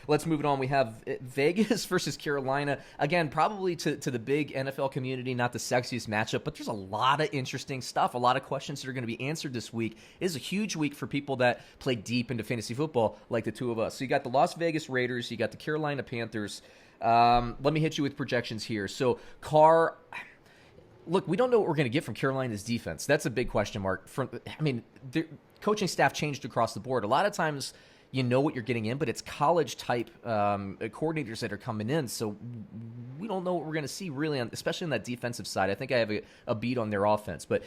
let's move it on. We have Vegas versus Carolina. Again, probably to the big NFL community, not the sexiest matchup, but there's a lot of interesting stuff, a lot of questions that are going to be answered this week. It is a huge week for people that play deep into fantasy football like the two of us. So you got the Las Vegas Raiders, you got the Carolina Panthers. Let me hit you with projections here. So Carr... Look, we don't know what we're going to get from Carolina's defense. That's a big question mark. Their coaching staff changed across the board. A lot of times you know what you're getting in, but it's college-type coordinators that are coming in, so we don't know what we're going to see really, especially on that defensive side. I think I have a beat on their offense. But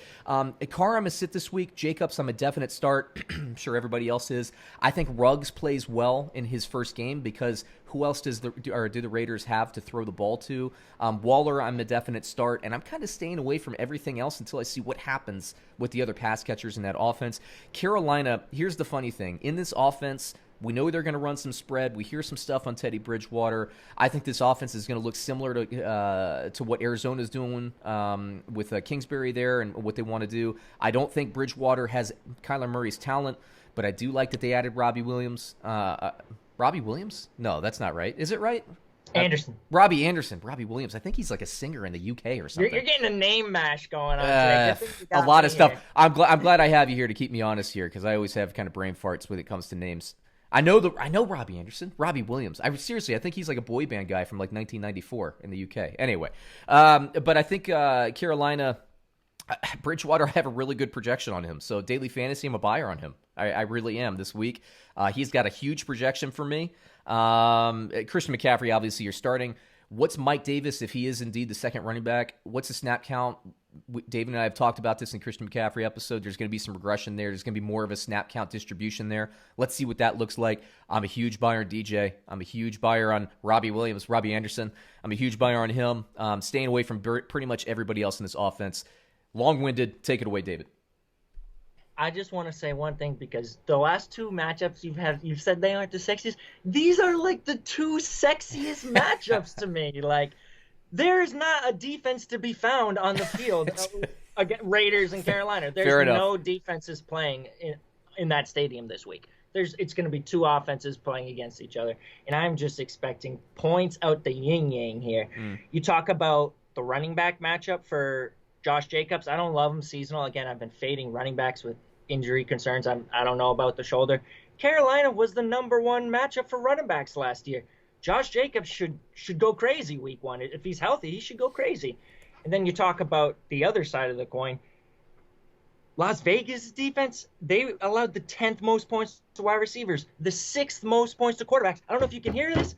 Carr, I'm a sit this week. Jacobs, I'm a definite start. I'm sure everybody else is. I think Ruggs plays well in his first game because who else do the Raiders have to throw the ball to? Waller, I'm a definite start, and I'm kind of staying away from everything else until I see what happens with the other pass catchers in that offense. Carolina, here's the funny thing. In this offense, we know they're going to run some spread. We hear some stuff on Teddy Bridgewater. I think this offense is going to look similar to what Arizona's doing with Kingsbury there and what they want to do. I don't think Bridgewater has Kyler Murray's talent, but I do like that they added Robbie Williams. Robbie Williams? No, that's not right. Is it right? Anderson. Robbie Anderson. Robbie Williams. I think he's like a singer in the UK or something. You're getting a name mash going on today. A lot of stuff. Here. I'm glad I have you here to keep me honest here because I always have kind of brain farts when it comes to names. I know Robbie Anderson, Robbie Williams. I think he's like a boy band guy from like 1994 in the UK. Anyway, but I think Carolina, Bridgewater, I have a really good projection on him. So daily fantasy, I'm a buyer on him. I really am this week. He's got a huge projection for me. Christian McCaffrey, obviously, you're starting. What's Mike Davis if he is indeed the second running back? What's the snap count? David and I have talked about this in Christian McCaffrey episode. There's going to be some regression there. There's going to be more of a snap count distribution there. Let's see what that looks like. I'm a huge buyer on DJ. I'm a huge buyer on Robbie Williams, Robbie Anderson. I'm a huge buyer on him. Staying away from pretty much everybody else in this offense. Long-winded. Take it away, David. I just want to say one thing because the last two matchups you've said they aren't the sexiest. These are like the two sexiest matchups to me. Like, there's not a defense to be found on the field against Raiders and Carolina. There's no defenses playing in that stadium this week. It's going to be two offenses playing against each other, and I'm just expecting points out the yin-yang here. You talk about the running back matchup for Josh Jacobs. I don't love him seasonal. Again, I've been fading running backs with injury concerns. I don't know about the shoulder. Carolina was the number one matchup for running backs last year. Josh Jacobs should go crazy week one. If he's healthy, he should go crazy. And then you talk about the other side of the coin. Las Vegas defense, they allowed the 10th most points to wide receivers, the 6th most points to quarterbacks. I don't know if you can hear this.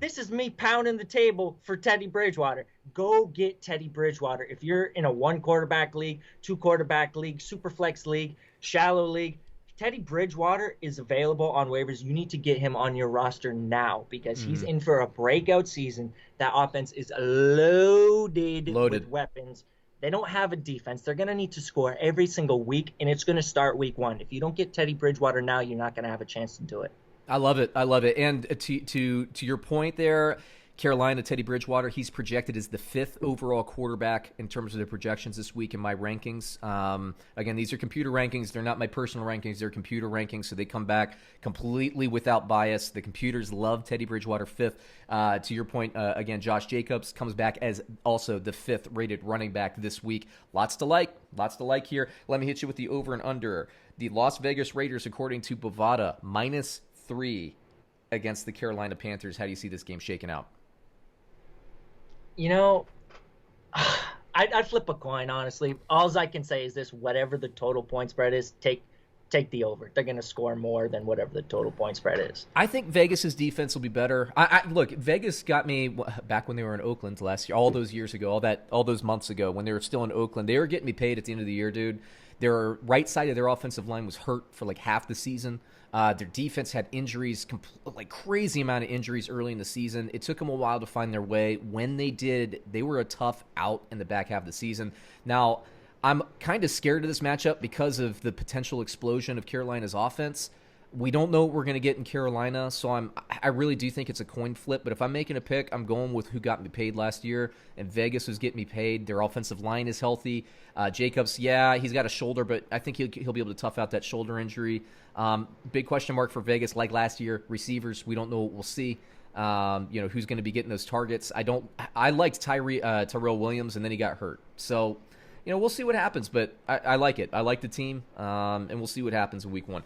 This is me pounding the table for Teddy Bridgewater. Go get Teddy Bridgewater. If you're in a 1-quarterback league, 2-quarterback league, super flex league, shallow league, Teddy Bridgewater is available on waivers. You need to get him on your roster now because he's in for a breakout season. That offense is loaded with weapons. They don't have a defense. They're going to need to score every single week, and it's going to start week one. If you don't get Teddy Bridgewater now, you're not going to have a chance to do it. I love it. And to your point there, Carolina, Teddy Bridgewater, he's projected as the 5th overall quarterback in terms of their projections this week in my rankings. Again, these are computer rankings. They're not my personal rankings. They're computer rankings, so they come back completely without bias. The computers love Teddy Bridgewater 5th. To your point, again, Josh Jacobs comes back as also the 5th rated running back this week. Lots to like here. Let me hit you with the over and under. The Las Vegas Raiders, according to Bovada, -3 against the Carolina Panthers. How do you see this game shaking out? You know, I'd flip a coin, honestly. All I can say is this: whatever the total point spread is, take the over. They're going to score more than whatever the total point spread is. I think Vegas's defense will be better. Look, Vegas got me back when they were in Oakland last year, all those years ago, all those months ago when they were still in Oakland. They were getting me paid at the end of the year, dude. Their right side of their offensive line was hurt for like half the season. Their defense had injuries, like crazy amount of injuries early in the season. It took them a while to find their way. When they did, they were a tough out in the back half of the season. Now, I'm kind of scared of this matchup because of the potential explosion of Carolina's offense. We don't know what we're going to get in Carolina, so I really do think it's a coin flip. But if I'm making a pick, I'm going with who got me paid last year, and Vegas was getting me paid. Their offensive line is healthy. Jacobs, yeah, he's got a shoulder, but I think he'll be able to tough out that shoulder injury. Big question mark for Vegas, like last year. Receivers, we don't know what we'll see. Who's going to be getting those targets. I liked Tyrell Williams, and then he got hurt. So, we'll see what happens, but I like it. I like the team, and we'll see what happens in week 1.